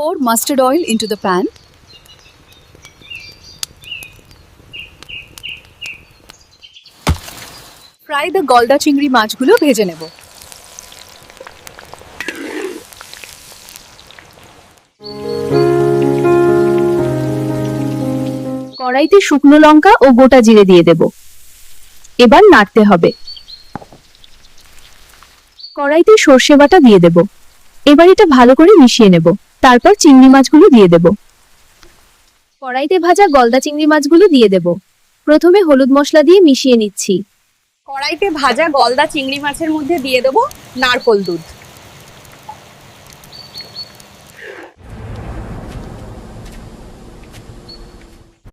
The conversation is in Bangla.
Pour mustard oil into the pan. Fry the গলদা চিংড়ি মাছগুলো ভেজে নেব। কড়াইতে শুকনো লঙ্কা ও গোটা জিরে দিয়ে দেব। এবার নাড়তে হবে। কড়াইতে সর্ষে বাটা দিয়ে দেব। এবার এটা ভালো করে মিশিয়ে নেব। তারপর চিংড়ি মাছগুলো দিয়ে দেব। কড়াইতে ভাজা গলদা চিংড়ি মাছগুলো দিয়ে দেব। প্রথমে হলুদ মশলা দিয়ে মিশিয়ে নিচ্ছি। কড়াইতে ভাজা গলদা চিংড়ি মাছের মধ্যে দিয়ে দেবো নারকোল দুধ।